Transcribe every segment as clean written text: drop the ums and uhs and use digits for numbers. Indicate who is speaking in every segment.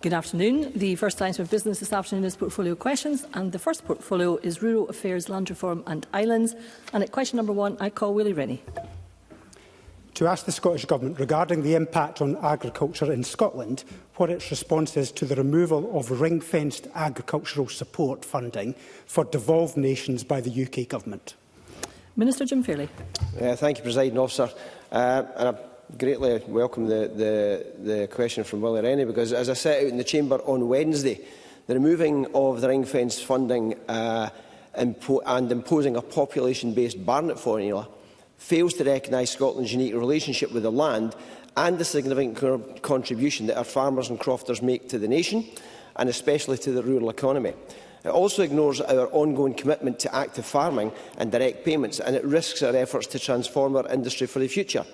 Speaker 1: Good afternoon. The first item of business this afternoon is portfolio questions, and the first portfolio is Rural Affairs, Land Reform and Islands. And at question number 1, I call Willie Rennie.
Speaker 2: To ask the Scottish Government regarding the impact on agriculture in Scotland, what its response is to the removal of ring-fenced agricultural support funding for devolved nations by the UK Government.
Speaker 1: Minister Jim Fairley.
Speaker 3: Thank you, Presiding Officer. And I greatly welcome the question from Willie Rennie, because as I set out in the Chamber on Wednesday, the removing of the ring-fenced funding and imposing a population-based Barnett formula fails to recognise Scotland's unique relationship with the land and the significant contribution that our farmers and crofters make to the nation, and especially to the rural economy. It also ignores our ongoing commitment to active farming and direct payments, and it risks our efforts to transform our industry for the future.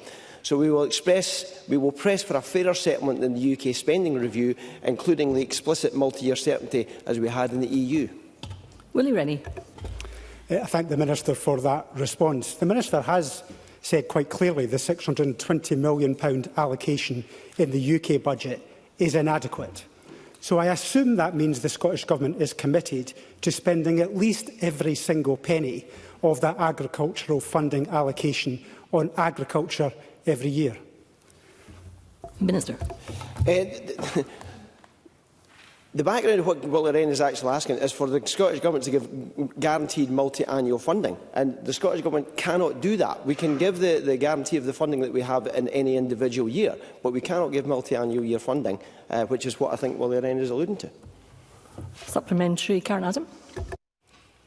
Speaker 3: So we will press for a fairer settlement than the UK spending review, including the explicit multi-year certainty as we had in the EU.
Speaker 1: Willie Rennie.
Speaker 2: I thank the Minister for that response. The Minister has said quite clearly the £620 million allocation in the UK budget is inadequate. So I assume that means the Scottish Government is committed to spending at least every single penny of that agricultural funding allocation on agriculture every year.
Speaker 3: Minister. The background of what Willie Rennie is actually asking is for the Scottish Government to give guaranteed multi-annual funding, and the Scottish Government cannot do that. We can give the guarantee of the funding that we have in any individual year, but we cannot give multi-annual year funding, which is what I think Willie Rennie is alluding to.
Speaker 1: Supplementary, Karen Adam.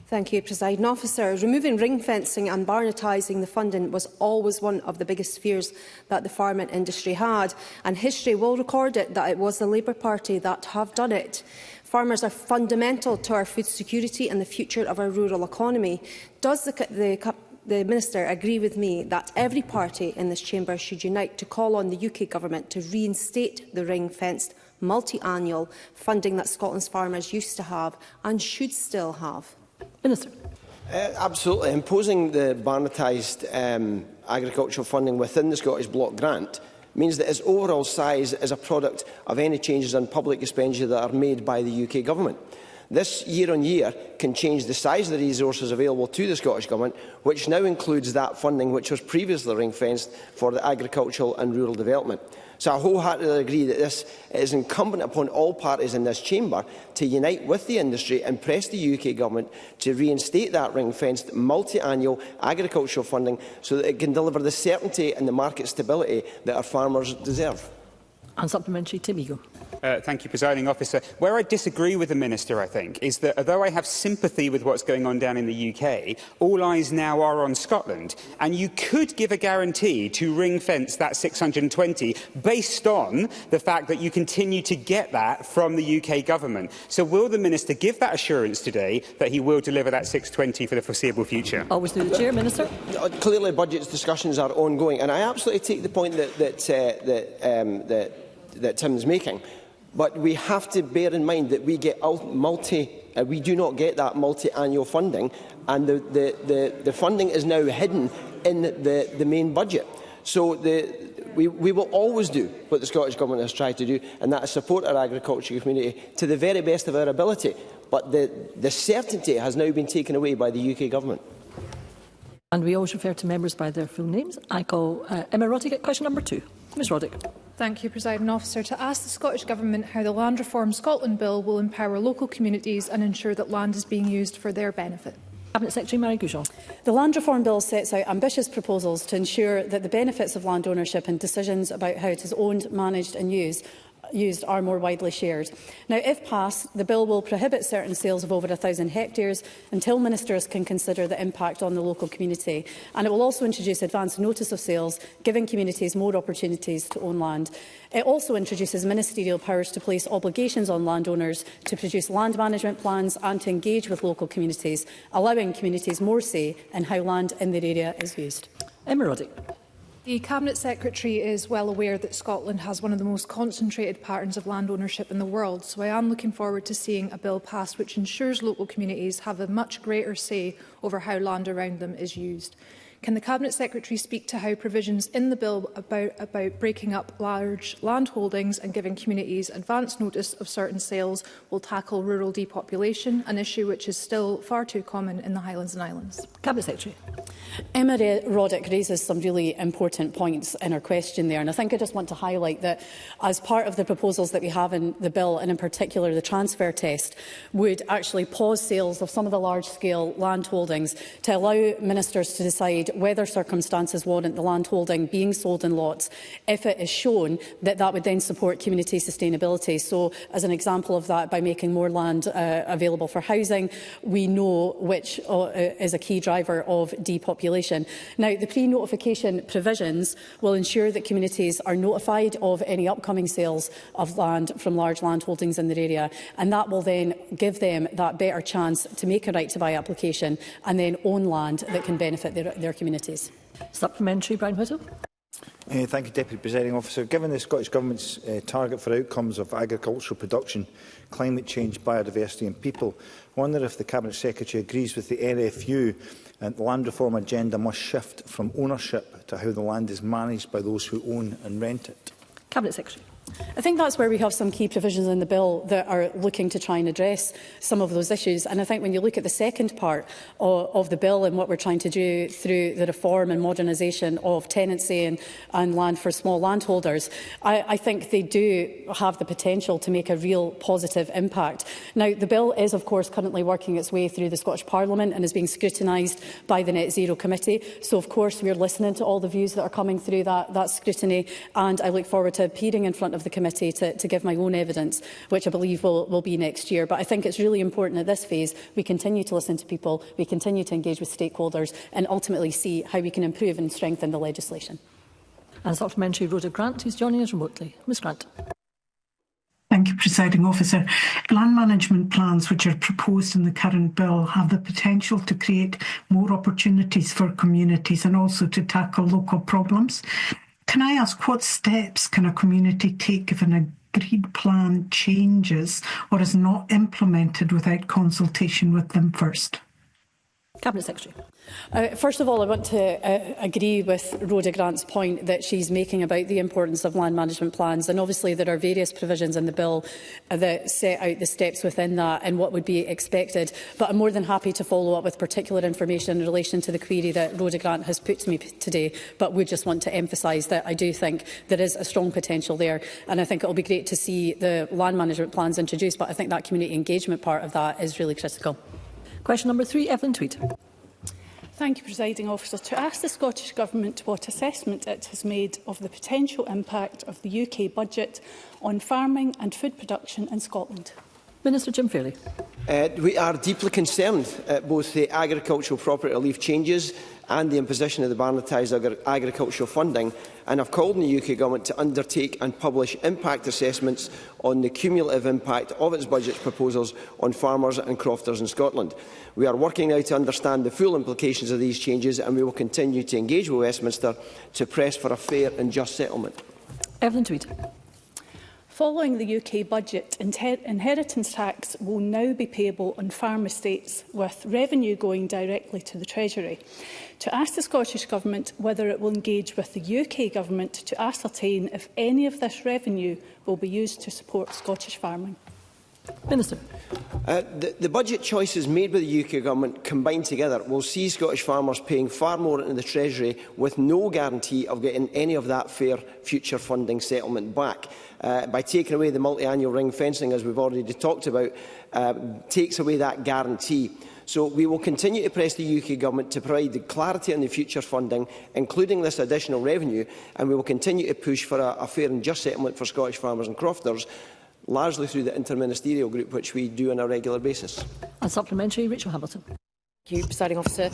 Speaker 4: Thank you, Presiding Officer. Removing ring fencing and Barnettising the funding was always one of the biggest fears that the farming industry had, and history will record it that it was the Labour Party that have done it. Farmers are fundamental to our food security and the future of our rural economy. Does the Minister agree with me that every party in this chamber should unite to call on the UK Government to reinstate the ring-fenced multi-annual funding that Scotland's farmers used to have and should still have?
Speaker 1: Minister.
Speaker 3: Absolutely. Imposing the Barnettised agricultural funding within the Scottish Block Grant means that its overall size is a product of any changes in public expenditure that are made by the UK Government. This year on year can change the size of the resources available to the Scottish Government, which now includes that funding which was previously ring-fenced for the agricultural and rural development. So I wholeheartedly agree that this is incumbent upon all parties in this chamber to unite with the industry and press the UK Government to reinstate that ring-fenced multi-annual agricultural funding so that it can deliver the certainty and the market stability that our farmers deserve.
Speaker 1: And supplementary, Tim Eagle.
Speaker 5: Thank you, Presiding Officer. Where I disagree with the Minister, I think, is that although I have sympathy with what's going on down in the UK, all eyes now are on Scotland. And you could give a guarantee to ring-fence that 620 based on the fact that you continue to get that from the UK Government. So will the Minister give that assurance today that he will deliver that 620 for the foreseeable future?
Speaker 1: Always through the Chair, Minister.
Speaker 3: Clearly, budget discussions are ongoing, and I absolutely take the point that Tim is making. But we have to bear in mind that we get we do not get that multi-annual funding, and the funding is now hidden in the main budget. So we will always do what the Scottish Government has tried to do, and that is support our agricultural community to the very best of our ability. But the certainty has now been taken away by the UK Government.
Speaker 1: And we always refer to members by their full names. I call Emma Roddick at question number 2. Ms Roddick.
Speaker 6: Thank you, Presiding Officer. To ask the Scottish Government how the Land Reform Scotland Bill will empower local communities and ensure that land is being used for their benefit.
Speaker 1: Cabinet Secretary Mary Goujon.
Speaker 7: The Land Reform Bill sets out ambitious proposals to ensure that the benefits of land ownership and decisions about how it is owned, managed and used are more widely shared. Now, if passed, the bill will prohibit certain sales of over 1,000 hectares until ministers can consider the impact on the local community, and it will also introduce advance notice of sales, giving communities more opportunities to own land. It also introduces ministerial powers to place obligations on landowners to produce land management plans and to engage with local communities, allowing communities more say in how land in their area is used.
Speaker 1: Emma Roddick.
Speaker 6: The Cabinet Secretary is well aware that Scotland has one of the most concentrated patterns of land ownership in the world, so I am looking forward to seeing a bill passed which ensures local communities have a much greater say over how land around them is used. Can the Cabinet Secretary speak to how provisions in the bill about breaking up large land holdings and giving communities advance notice of certain sales will tackle rural depopulation, an issue which is still far too common in the Highlands and Islands?
Speaker 1: Cabinet Secretary.
Speaker 7: Emma Roddick raises some really important points in her question there, and I think I just want to highlight that as part of the proposals that we have in the bill, and in particular the transfer test, would actually pause sales of some of the large-scale land holdings to allow ministers to decide whether circumstances warrant the land holding being sold in lots, if it is shown that that would then support community sustainability. So, as an example of that, by making more land available for housing, we know which is a key driver of depopulation. Now, the pre-notification provisions will ensure that communities are notified of any upcoming sales of land from large land holdings in their area, and that will then give them that better chance to make a right-to-buy application and then own land that can benefit their communities.
Speaker 1: Supplementary, Brian Whittle.
Speaker 8: Thank you, Deputy Presiding Officer. Given the Scottish Government's target for outcomes of agricultural production, climate change, biodiversity and people, I wonder if the Cabinet Secretary agrees with the NFU that the land reform agenda must shift from ownership to how the land is managed by those who own and rent it.
Speaker 1: Cabinet Secretary.
Speaker 7: I think that's where we have some key provisions in the bill that are looking to try and address some of those issues. And I think when you look at the second part of the bill and what we're trying to do through the reform and modernisation of tenancy and land for small landholders, I think they do have the potential to make a real positive impact. Now, the bill is, of course, currently working its way through the Scottish Parliament and is being scrutinised by the Net Zero Committee. So, of course, we're listening to all the views that are coming through that scrutiny, and I look forward to appearing in front of the committee to give my own evidence, which I believe will be next year. But I think it's really important at this phase we continue to listen to people, we continue to engage with stakeholders and ultimately see how we can improve and strengthen the legislation.
Speaker 1: And supplementary, Rhoda Grant, who's joining us remotely. Ms Grant.
Speaker 9: Thank you, Presiding Officer. Land management plans which are proposed in the current bill have the potential to create more opportunities for communities and also to tackle local problems. Can I ask, what steps can a community take if an agreed plan changes or is not implemented without consultation with them first?
Speaker 1: Cabinet Secretary.
Speaker 7: First of all, I want to agree with Rhoda Grant's point that she's making about the importance of land management plans. And obviously there are various provisions in the bill that set out the steps within that and what would be expected. But I'm more than happy to follow up with particular information in relation to the query that Rhoda Grant has put to me today. But would just want to emphasise that I do think there is a strong potential there. And I think it will be great to see the land management plans introduced. But I think that community engagement part of that is really critical.
Speaker 1: Question number 3, Evelyn Tweed.
Speaker 10: Thank you, Presiding Officer. To ask the Scottish Government what assessment it has made of the potential impact of the UK budget on farming and food production in Scotland.
Speaker 1: Minister Jim Fairley.
Speaker 3: We are deeply concerned at both the agricultural property relief changes and the imposition of the Barnetised agricultural funding, and have called on the UK Government to undertake and publish impact assessments on the cumulative impact of its budget proposals on farmers and crofters in Scotland. We are working now to understand the full implications of these changes, and we will continue to engage with Westminster to press for a fair and just settlement.
Speaker 1: Evelyn Tweed.
Speaker 10: Following the UK budget, inheritance tax will now be payable on farm estates, with revenue going directly to the Treasury. To ask the Scottish Government whether it will engage with the UK Government to ascertain if any of this revenue will be used to support Scottish farming.
Speaker 1: Minister.
Speaker 3: The budget choices made by the UK Government combined together will see Scottish farmers paying far more into the Treasury with no guarantee of getting any of that fair future funding settlement back. By taking away the multi-annual ring fencing, as we've already talked about, takes away that guarantee. So we will continue to press the UK Government to provide the clarity on the future funding, including this additional revenue, and we will continue to push for a fair and just settlement for Scottish farmers and crofters, largely through the interministerial group, which we do on a regular basis.
Speaker 1: And supplementary, Rachel Hamilton.
Speaker 11: Thank you, Presiding Officer.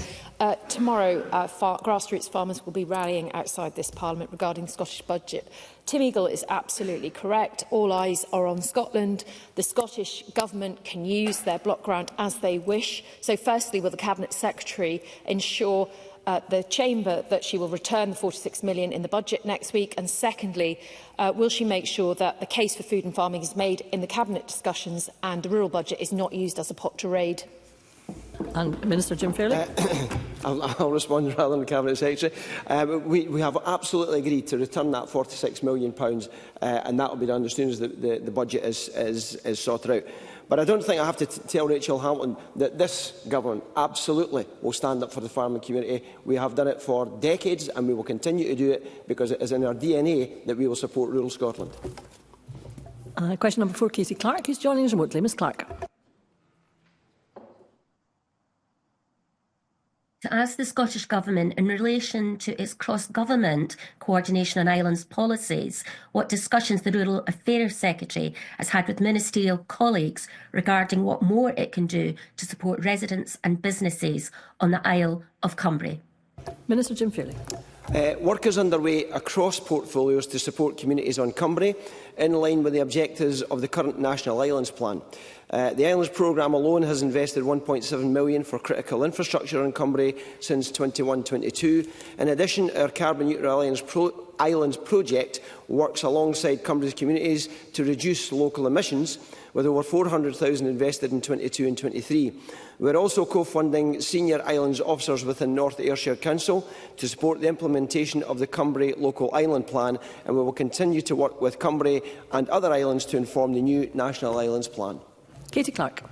Speaker 11: Tomorrow, grassroots farmers will be rallying outside this Parliament regarding the Scottish budget. Tim Eagle is absolutely correct. All eyes are on Scotland. The Scottish Government can use their block grant as they wish. So firstly, will the Cabinet Secretary ensure the Chamber that she will return the £46 million in the budget next week? And secondly, will she make sure that the case for food and farming is made in the Cabinet discussions and the rural budget is not used as a pot to raid?
Speaker 1: And Minister Jim Fairley.
Speaker 3: I'll respond rather than the Cabinet Secretary. We have absolutely agreed to return that £46 million, and that will be done as soon as the budget is sorted out. But I don't think I have to tell Rachel Hamilton that this government absolutely will stand up for the farming community. We have done it for decades and we will continue to do it because it is in our DNA that we will support rural Scotland.
Speaker 1: Question number 4, Katie Clark, who's joining us remotely. Ms Clark.
Speaker 12: To ask the Scottish Government in relation to its cross-government coordination on islands policies, what discussions the Rural Affairs Secretary has had with ministerial colleagues regarding what more it can do to support residents and businesses on the Isle of Cumbrae.
Speaker 1: Minister Jim Fairley.
Speaker 3: Work is underway across portfolios to support communities on Cumbrae, in line with the objectives of the current National Islands Plan. The Islands Programme alone has invested £1.7 million for critical infrastructure on Cumbrae since 21-22. In addition, our Carbon Neutral Islands project works alongside Cumbrae's communities to reduce local emissions, with over £400,000 invested in 22 and 23. We are also co-funding senior islands officers within North Ayrshire Council to support the implementation of the Cumbrae Local Island Plan, and we will continue to work with Cumbrae and other islands to inform the new National Islands Plan.
Speaker 1: Katie Clark.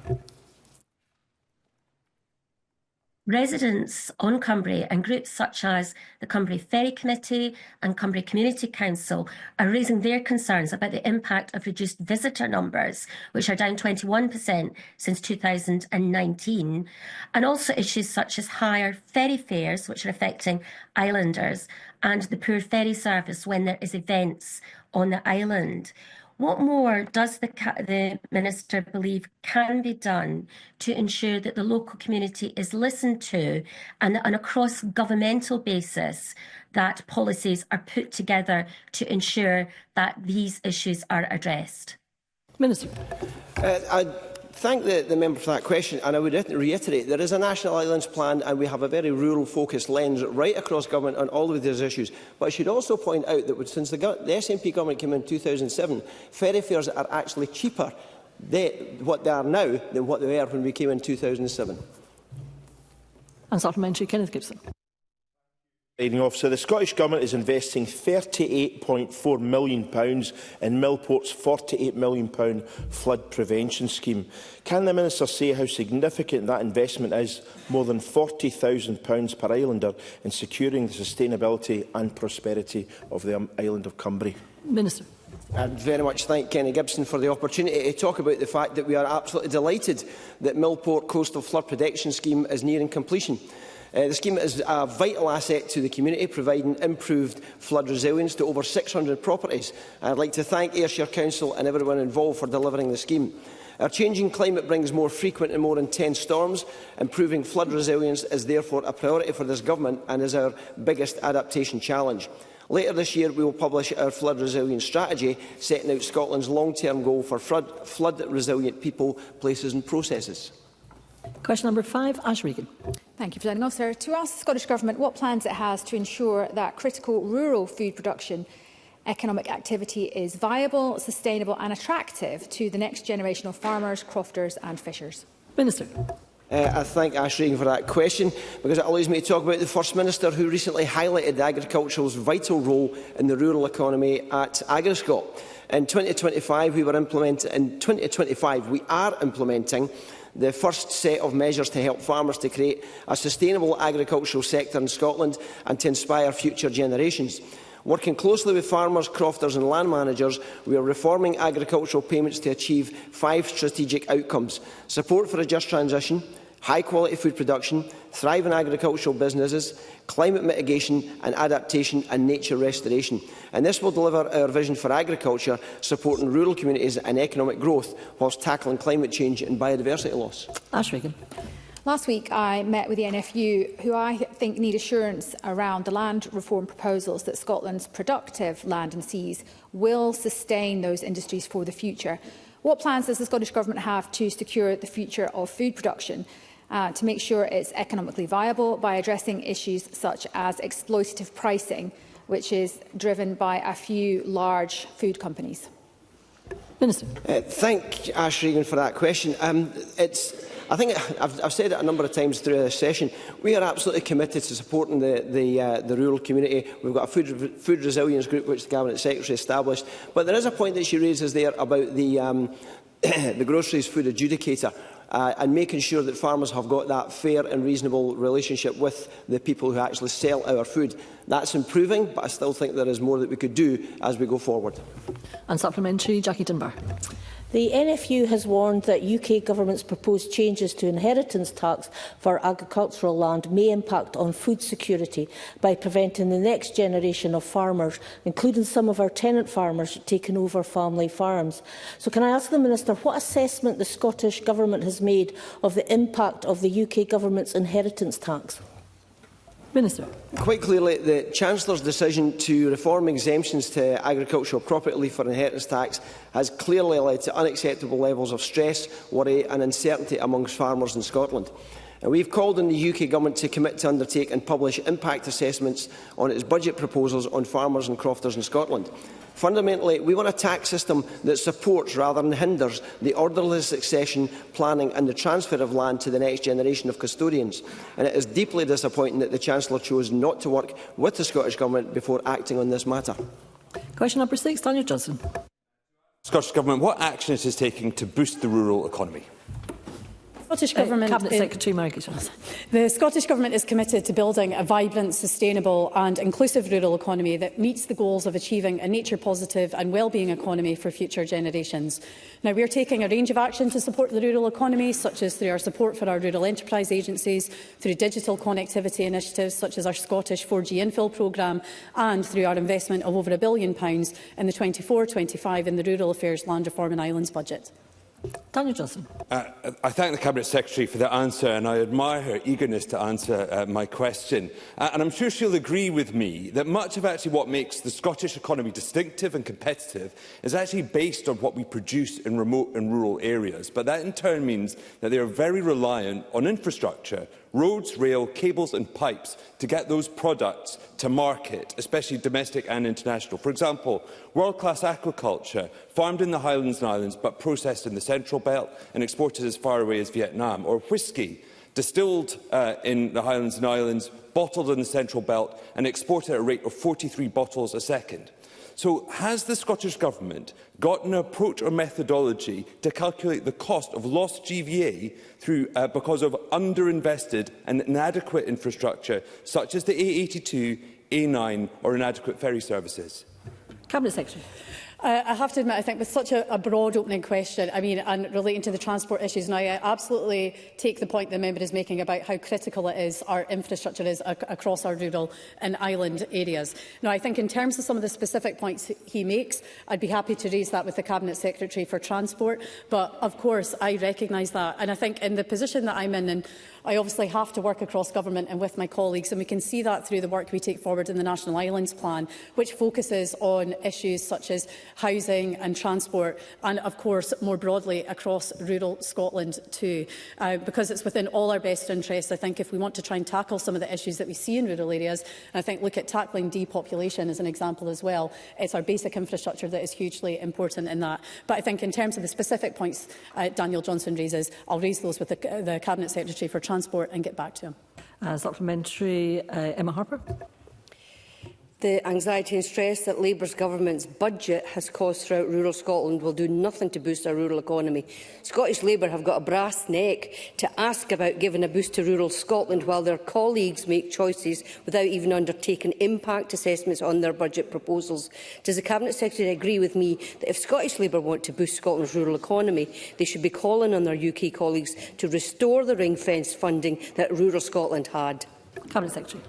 Speaker 12: Residents on Cumbrae and groups such as the Cumbrae Ferry Committee and Cumbrae Community Council are raising their concerns about the impact of reduced visitor numbers, which are down 21% since 2019, and also issues such as higher ferry fares, which are affecting islanders, and the poor ferry service when there is events on the island. What more does the Minister believe can be done to ensure that the local community is listened to and that on a cross-governmental basis that policies are put together to ensure that these issues are addressed?
Speaker 1: Minister.
Speaker 3: I thank the member for that question, and I would reiterate there is a National Islands Plan and we have a very rural-focused lens right across government on all of these issues. But I should also point out that since the SNP government came in 2007, ferry fares are actually cheaper what they are now than what they were when we came in 2007.
Speaker 1: And supplementary, Kenneth Gibson.
Speaker 13: Officer, the Scottish Government is investing £38.4 million in Millport's £48 million flood prevention scheme. Can the Minister say how significant that investment is, more than £40,000 per islander, in securing the sustainability and prosperity of the island of Cumbrae?
Speaker 1: Minister.
Speaker 3: I very much thank Kenny Gibson for the opportunity to talk about the fact that we are absolutely delighted that Millport Coastal Flood Protection Scheme is nearing completion. The scheme is a vital asset to the community, providing improved flood resilience to over 600 properties. I'd like to thank Ayrshire Council and everyone involved for delivering the scheme. Our changing climate brings more frequent and more intense storms. Improving flood resilience is therefore a priority for this government and is our biggest adaptation challenge. Later this year, we will publish our flood resilience strategy, setting out Scotland's long-term goal for flood-resilient people, places and processes.
Speaker 1: Question number 5, Ash Regan.
Speaker 14: Thank you, Presiding Officer. To ask the Scottish Government what plans it has to ensure that critical rural food production economic activity is viable, sustainable and attractive to the next generation of farmers, crofters and fishers.
Speaker 1: Minister.
Speaker 3: I thank Ash Regan for that question because it allows me to talk about the First Minister who recently highlighted agriculture's vital role in the rural economy at Agriscott. In 2025, we are implementing the first set of measures to help farmers to create a sustainable agricultural sector in Scotland and to inspire future generations. Working closely with farmers, crofters and land managers, we are reforming agricultural payments to achieve 5 strategic outcomes: support for a just transition, high-quality food production, thriving agricultural businesses, climate mitigation and adaptation and nature restoration. And this will deliver our vision for agriculture, supporting rural communities and economic growth whilst tackling climate change and biodiversity loss.
Speaker 1: Ash Regan.
Speaker 14: Last week, I met with the NFU, who I think need assurance around the land reform proposals that Scotland's productive land and seas will sustain those industries for the future. What plans does the Scottish Government have to secure the future of food production, to make sure it's economically viable by addressing issues such as exploitative pricing, which is driven by a few large food companies?
Speaker 1: Minister.
Speaker 3: Thank Ash Regan for that question. It's I think I've said it a number of times through this session. We are absolutely committed to supporting the rural community. We've got a food resilience group which the Cabinet Secretary established. But there is a point that she raises there about the the groceries food adjudicator. And making sure that farmers have got that fair and reasonable relationship with the people who actually sell our food. That's improving, but I still think there is more that we could do as we go forward. And supplementary, Jackie Dunbar.
Speaker 15: The NFU has warned that UK Government's proposed changes to inheritance tax for agricultural land may impact on food security by preventing the next generation of farmers, including some of our tenant farmers, taking over family farms. So can I ask the Minister what assessment the Scottish Government has made of the impact of the UK Government's inheritance tax?
Speaker 3: Minister. Quite clearly, the Chancellor's decision to reform exemptions to agricultural property leave for inheritance tax has clearly led to unacceptable levels of stress, worry and uncertainty amongst farmers in Scotland. We have called on the UK Government to commit to undertake and publish impact assessments on its budget proposals on farmers and crofters in Scotland. Fundamentally, we want a tax system that supports rather than hinders the orderly succession, planning and the transfer of land to the next generation of custodians. And it is deeply disappointing that the Chancellor chose not to work with the Scottish Government before acting on this matter. Question number 6, Daniel Johnson.
Speaker 16: Scottish Government, what action it is taking to boost the rural economy?
Speaker 7: Scottish Government
Speaker 1: Cabinet Secretary Margaret Johnson.
Speaker 7: The Scottish Government is committed to building a vibrant, sustainable and inclusive rural economy that meets the goals of achieving a nature-positive and wellbeing economy for future generations. Now, we are taking a range of action to support the rural economy, such as through our support for our rural enterprise agencies, through digital connectivity initiatives such as our Scottish 4G infill programme and through our investment of over £1 billion in the 24-25 in the Rural Affairs, Land Reform and Islands budget.
Speaker 1: Daniel Johnson.
Speaker 16: I thank the Cabinet Secretary for the answer and I admire her eagerness to answer my question. And I'm sure she'll agree with me that much of actually what makes the Scottish economy distinctive and competitive is actually based on what we produce in remote and rural areas. But that in turn means that they are very reliant on infrastructure, roads, rail, cables and pipes to get those products to market, especially domestic and international. For example, world-class aquaculture, farmed in the Highlands and Islands but processed in the Central Belt and exported as far away as Vietnam, or whisky, distilled in the Highlands and Islands, bottled in the Central Belt and exported at a rate of 43 bottles a second. So has the Scottish Government got an approach or methodology to calculate the cost of lost GVA because of underinvested and inadequate infrastructure such as the A82, A9 or inadequate ferry services?
Speaker 1: Cabinet Secretary.
Speaker 7: I have to admit, I think with such a broad opening question, and relating to the transport issues, now I absolutely take the point the member is making about how critical it is, our infrastructure is across our rural and island areas. Now, I think in terms of some of the specific points he makes, I'd be happy to raise that with the Cabinet Secretary for Transport, but of course I recognise that. And I think in the position that I'm in, and I obviously have to work across government and with my colleagues, and we can see that through the work we take forward in the National Islands Plan, which focuses on issues such as housing and transport, and of course more broadly across rural Scotland too. Because it's within all our best interests, I think, if we want to try and tackle some of the issues that we see in rural areas, and I think look at tackling depopulation as an example as well, it's our basic infrastructure that is hugely important in that. But I think in terms of the specific points Daniel Johnson raises, I'll raise those with the Cabinet Secretary for Transport and get back to him.
Speaker 1: Supplementary, Emma Harper.
Speaker 17: The anxiety and stress that Labour's government's budget has caused throughout rural Scotland will do nothing to boost our rural economy. Scottish Labour have got a brass neck to ask about giving a boost to rural Scotland while their colleagues make choices without even undertaking impact assessments on their budget proposals. Does the Cabinet Secretary agree with me that if Scottish Labour want to boost Scotland's rural economy, they should be calling on their UK colleagues to restore the ring-fenced funding that rural Scotland had?
Speaker 1: Cabinet Secretary.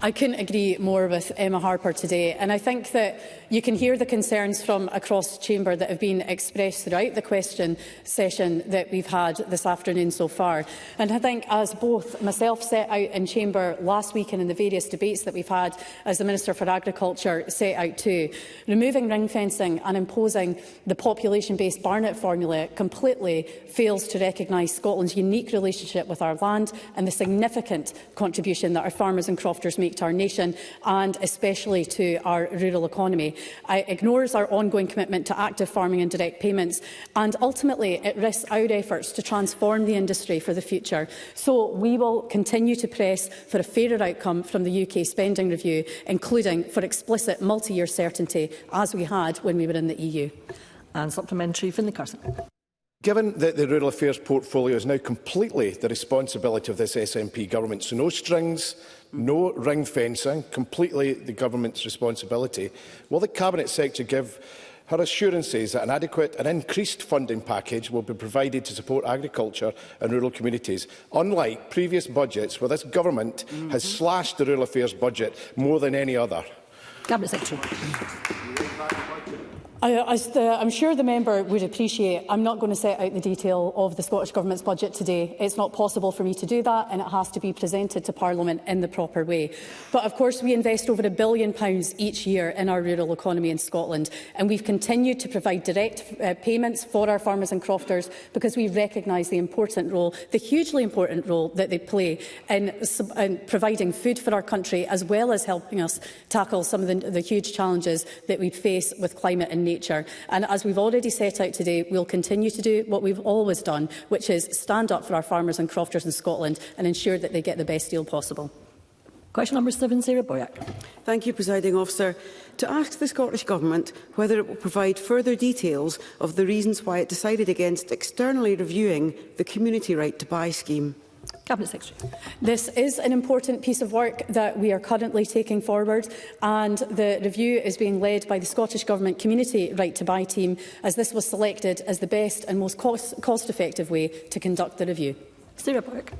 Speaker 7: I couldn't agree more with Emma Harper today, and I think that you can hear the concerns from across the chamber that have been expressed throughout the question session that we've had this afternoon so far. And I think, as both myself set out in chamber last week and in the various debates that we've had, as the Minister for Agriculture set out too, removing ring fencing and imposing the population-based Barnett formula completely fails to recognise Scotland's unique relationship with our land and the significant contribution that our farmers and crofters sectors make to our nation and especially to our rural economy. It ignores our ongoing commitment to active farming and direct payments, and ultimately it risks our efforts to transform the industry for the future. So we will continue to press for a fairer outcome from the UK spending review, including for explicit multi-year certainty, as we had when we were in the EU.
Speaker 1: And supplementary, Finlay Carson.
Speaker 18: Given that the Rural Affairs portfolio is now completely the responsibility of this SNP government, so no strings, no ring fencing, completely the government's responsibility, will the Cabinet Secretary give her assurances that an adequate and increased funding package will be provided to support agriculture and rural communities, unlike previous budgets where this government has slashed the Rural Affairs budget more than any other?
Speaker 1: Cabinet Secretary.
Speaker 7: I'm sure the member would appreciate I'm not going to set out the detail of the Scottish Government's budget today. It's not possible for me to do that, and it has to be presented to Parliament in the proper way. But of course we invest over £1 billion each year in our rural economy in Scotland, and we've continued to provide direct payments for our farmers and crofters because we recognise the important role, the hugely important role that they play in providing food for our country, as well as helping us tackle some of the huge challenges that we face with climate and nature. And as we've already set out today, we'll continue to do what we've always done, which is stand up for our farmers and crofters in Scotland and ensure that they get the best deal possible.
Speaker 1: Question number 7, Sarah Boyack.
Speaker 19: Thank you, Presiding Officer. To ask the Scottish Government whether it will provide further details of the reasons why it decided against externally reviewing the Community Right to Buy scheme.
Speaker 1: Cabinet Secretary.
Speaker 7: This is an important piece of work that we are currently taking forward, and the review is being led by the Scottish Government Community Right to Buy team, as this was selected as the best and most cost-effective way to conduct the review.
Speaker 1: Sarah Boyack.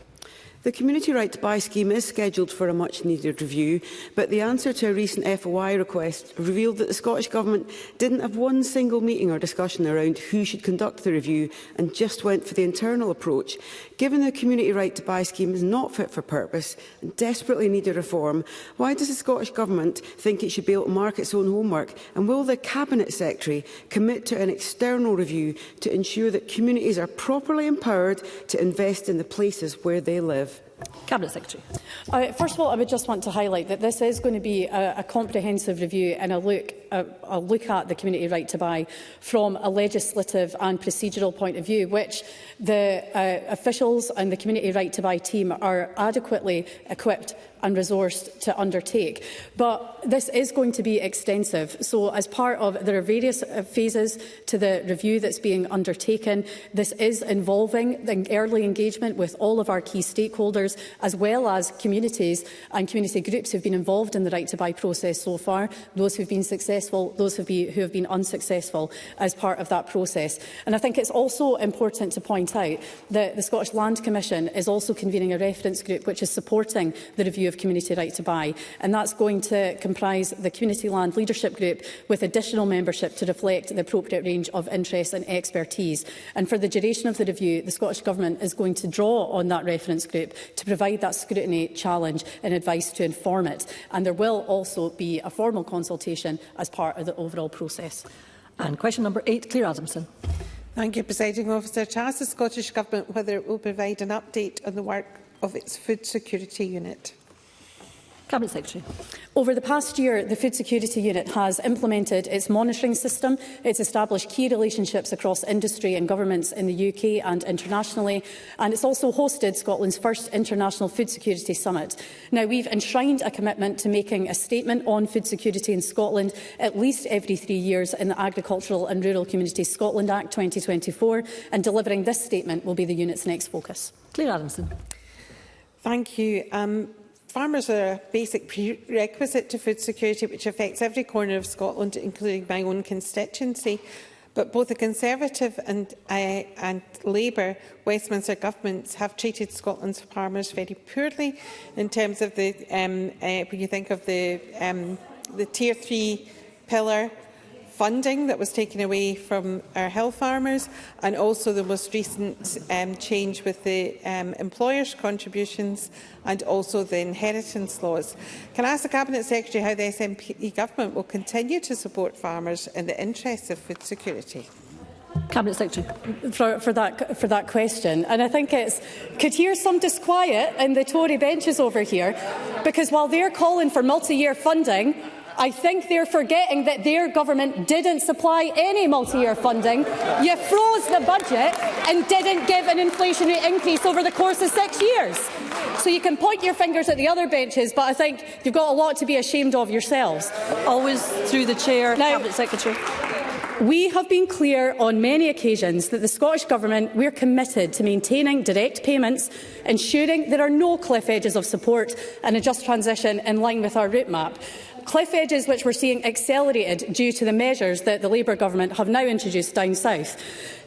Speaker 19: The Community Right to Buy scheme is scheduled for a much-needed review, but the answer to a recent FOI request revealed that the Scottish Government didn't have one single meeting or discussion around who should conduct the review and just went for the internal approach. Given the Community Right to Buy scheme is not fit for purpose and desperately needed reform, why does the Scottish Government think it should be able to mark its own homework? And will the Cabinet Secretary commit to an external review to ensure that communities are properly empowered to invest in the places where they live?
Speaker 1: Cabinet Secretary.
Speaker 7: First of all, I would just want to highlight that this is going to be a comprehensive review and a look at the Community Right to Buy from a legislative and procedural point of view, which the officials and the Community Right to Buy team are adequately equipped and resourced to undertake. But this is going to be extensive. So as part of, there are various phases to the review that's being undertaken. This is involving the early engagement with all of our key stakeholders, as well as communities and community groups who have been involved in the Right to Buy process so far, those who have been successful, those who have been unsuccessful as part of that process. And I think it's also important to point out that the Scottish Land Commission is also convening a reference group which is supporting the review of Community Right to Buy, and that's going to comprise the Community Land Leadership Group with additional membership to reflect the appropriate range of interests and expertise. And for the duration of the review, the Scottish Government is going to draw on that reference group to provide that scrutiny, challenge and advice to inform it. And there will also be a formal consultation as part of the overall process.
Speaker 1: And question number 8, Claire Adamson.
Speaker 20: Thank you, Presiding Officer. To ask the Scottish Government whether it will provide an update on the work of its Food Security Unit.
Speaker 7: Cabinet Secretary. Over the past year, the Food Security Unit has implemented its monitoring system. It's established key relationships across industry and governments in the UK and internationally, and it's also hosted Scotland's first International Food Security Summit. Now, we've enshrined a commitment to making a statement on food security in Scotland at least every 3 years in the Agricultural and Rural Communities Scotland Act 2024, and delivering this statement will be the unit's next focus.
Speaker 1: Claire Adamson.
Speaker 20: Thank you. Farmers are a basic prerequisite to food security, which affects every corner of Scotland, including my own constituency. But both the Conservative and Labour Westminster governments have treated Scotland's farmers very poorly in terms of the, when you think of the Tier 3 pillar funding that was taken away from our hill farmers, and also the most recent change with the employers' contributions and also the inheritance laws. Can I ask the Cabinet Secretary how the SNP government will continue to support farmers in the interests of food security?
Speaker 1: Cabinet Secretary.
Speaker 7: For that question. And I think could hear some disquiet in the Tory benches over here, because while they're calling for multi-year funding, I think they're forgetting that their government didn't supply any multi-year funding. You froze the budget and didn't give an inflationary increase over the course of 6 years. So you can point your fingers at the other benches, but I think you've got a lot to be ashamed of yourselves.
Speaker 1: Always through the chair,
Speaker 7: now,
Speaker 1: Cabinet Secretary.
Speaker 7: We have been clear on many occasions that the Scottish Government, we're committed to maintaining direct payments, ensuring there are no cliff edges of support and a just transition in line with our route map. Cliff edges which we're seeing accelerated due to the measures that the Labour Government have now introduced down south.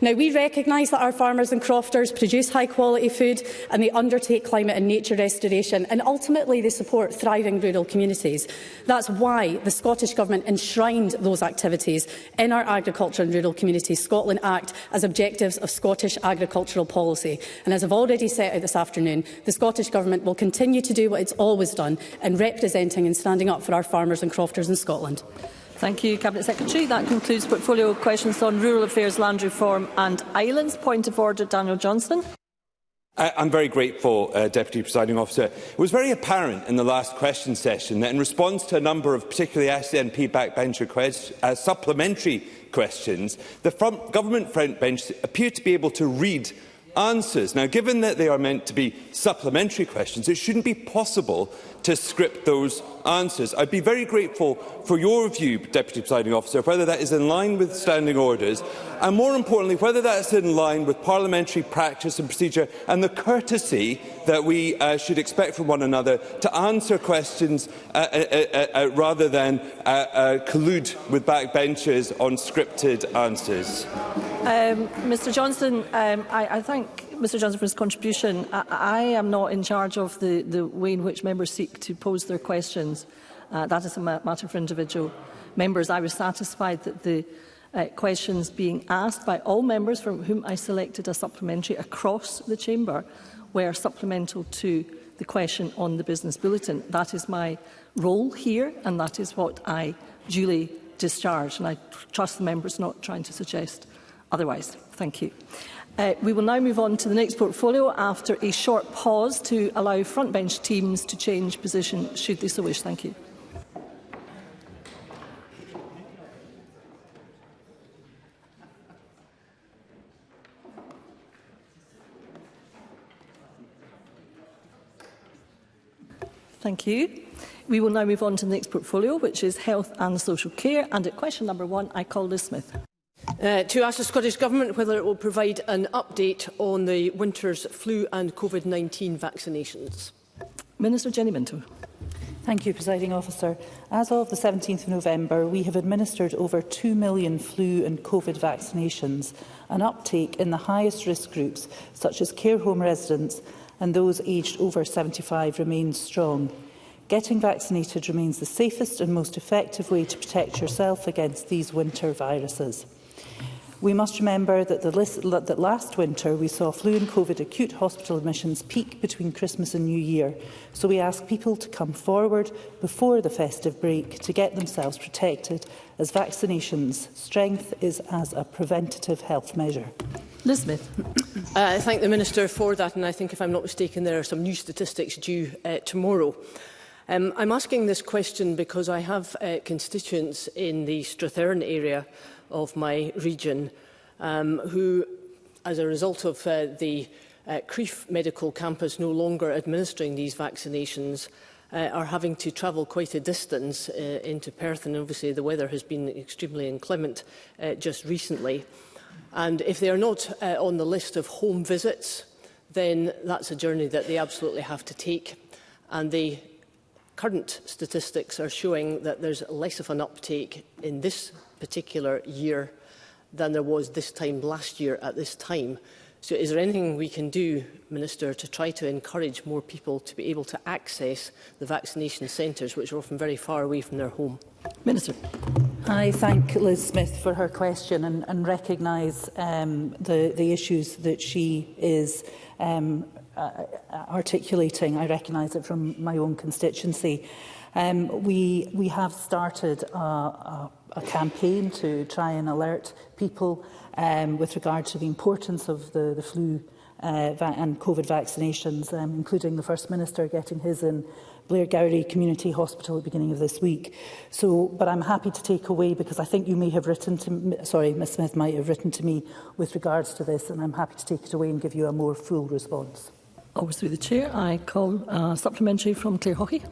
Speaker 7: Now, we recognise that our farmers and crofters produce high-quality food and they undertake climate and nature restoration, and ultimately they support thriving rural communities. That's why the Scottish Government enshrined those activities in our Agriculture and Rural Communities Scotland Act as objectives of Scottish agricultural policy. And as I've already set out this afternoon, the Scottish Government will continue to do what it's always done in representing and standing up for our farmers and crofters in Scotland.
Speaker 1: Thank you, Cabinet Secretary. That concludes portfolio questions on rural affairs, land reform and islands. Point of order, Daniel Johnston.
Speaker 16: I'm very grateful, Deputy Presiding Officer. It was very apparent in the last question session that in response to a number of particularly SNP backbencher supplementary questions, the government front bench appeared to be able to read answers. Now, given that they are meant to be supplementary questions, it shouldn't be possible to script those answers. I'd be very grateful for your view, Deputy Presiding Officer, whether that is in line with standing orders, and more importantly, whether that is in line with parliamentary practice and procedure and the courtesy that we should expect from one another to answer questions rather than collude with backbenchers on scripted answers.
Speaker 1: Mr Johnston, I thank Mr Johnson for his contribution. I am not in charge of the way in which members seek to pose their questions. That is a matter for individual members. I was satisfied that the questions being asked by all members from whom I selected a supplementary across the chamber were supplemental to the question on the business bulletin. That is my role here, and that is what I duly discharge, and I trust the members not trying to suggest otherwise. Thank you. We will now move on to the next portfolio after a short pause to allow frontbench teams to change position should they so wish. Thank you. Thank you. We will now move on to the next portfolio, which is health and social care. And at question number 1, I call Liz Smith.
Speaker 21: To ask the Scottish Government whether it will provide an update on the winter's flu and COVID-19 vaccinations.
Speaker 1: Minister Jenny Minto.
Speaker 22: Thank you, Presiding Officer. As of the 17th of November, we have administered over 2 million flu and COVID vaccinations. An uptake in the highest risk groups, such as care home residents and those aged over 75, remains strong. Getting vaccinated remains the safest and most effective way to protect yourself against these winter viruses. We must remember that last winter we saw flu and COVID acute hospital admissions peak between Christmas and New Year, so we ask people to come forward before the festive break to get themselves protected, as vaccination's strength is as a preventative health measure.
Speaker 1: Liz Smith.
Speaker 21: I thank the Minister for that, and I think, if I'm not mistaken, there are some new statistics due tomorrow. I'm asking this question because I have constituents in the Strathearn area of my region who, as a result of the Crieff Medical Campus no longer administering these vaccinations, are having to travel quite a distance into Perth, and obviously the weather has been extremely inclement just recently. And if they are not on the list of home visits, then that's a journey that they absolutely have to take. And the current statistics are showing that there's less of an uptake in this particular year than there was this time last year at this time. So is there anything we can do, Minister, to try to encourage more people to be able to access the vaccination centres, which are often very far away from their home?
Speaker 1: Minister.
Speaker 22: I thank Liz Smith for her question and recognise the issues that she is articulating. I recognise it from my own constituency. We have started a campaign to try and alert people with regard to the importance of the flu and COVID vaccinations, including the First Minister getting his in Blair Gowrie Community Hospital at the beginning of this week. But I'm happy to take away, because I think you may have written to me, Ms Smith might have written to me with regards to this, and I'm happy to take it away and give you a more full response.
Speaker 1: Always through the Chair, I call supplementary from Claire Hockey.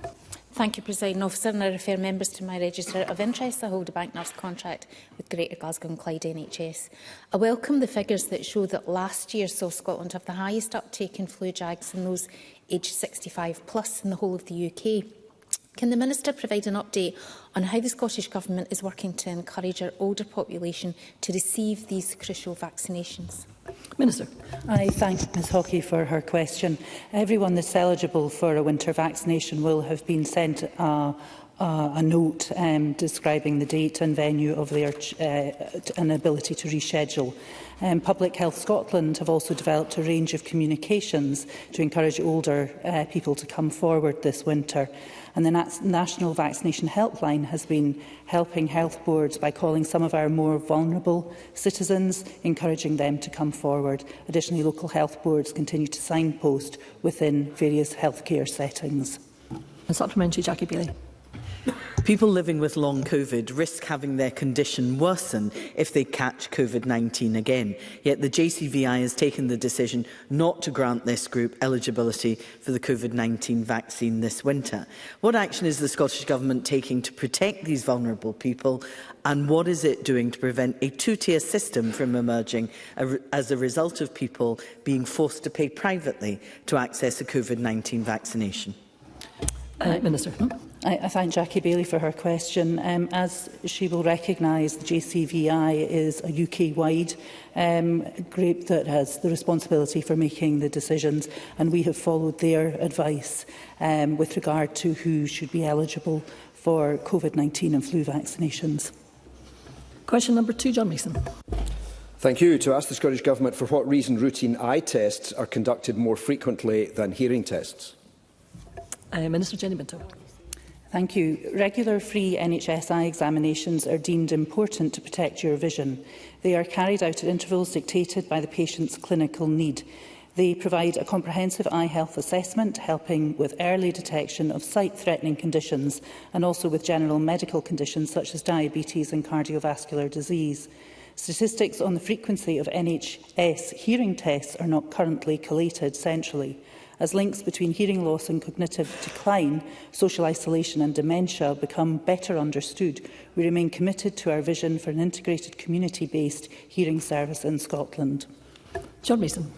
Speaker 2: Thank you, Presiding Officer, and I refer members to my register of interest. I hold a bank nurse contract with Greater Glasgow and Clyde NHS. I welcome the figures that show that last year saw Scotland have the highest uptake in flu jags in those aged 65+ in the whole of the UK. Can the Minister provide an update on how the Scottish Government is working to encourage our older population to receive these crucial vaccinations?
Speaker 1: Minister.
Speaker 22: I thank Ms Hockey for her question. Everyone that's eligible for a winter vaccination will have been sent a note describing the date and venue of their an ability to reschedule. Public Health Scotland have also developed a range of communications to encourage older people to come forward this winter. And the National Vaccination Helpline has been helping health boards by calling some of our more vulnerable citizens, encouraging them to come forward. Additionally, local health boards continue to signpost within various healthcare settings.
Speaker 1: And supplementary, Jackie Bailey.
Speaker 4: People living with long COVID risk having their condition worsen if they catch COVID-19 again. Yet the JCVI has taken the decision not to grant this group eligibility for the COVID-19 vaccine this winter. What action is the Scottish Government taking to protect these vulnerable people, and what is it doing to prevent a two-tier system from emerging as a result of people being forced to pay privately to access a COVID-19 vaccination?
Speaker 1: Minister.
Speaker 22: I thank Jackie Bailey for her question. As she will recognise, the JCVI is a UK-wide group that has the responsibility for making the decisions, and we have followed their advice with regard to who should be eligible for COVID-19 and flu vaccinations.
Speaker 1: Question number 2, John Mason.
Speaker 23: Thank you. To ask the Scottish Government for what reason routine eye tests are conducted more frequently than hearing tests.
Speaker 1: Minister Jenny Minto.
Speaker 22: Thank you. Regular free NHS eye examinations are deemed important to protect your vision. They are carried out at intervals dictated by the patient's clinical need. They provide a comprehensive eye health assessment, helping with early detection of sight-threatening conditions and also with general medical conditions such as diabetes and cardiovascular disease. Statistics on the frequency of NHS hearing tests are not currently collated centrally. As links between hearing loss and cognitive decline, social isolation and dementia become better understood, we remain committed to our vision for an integrated community-based hearing service in Scotland.
Speaker 1: John Mason.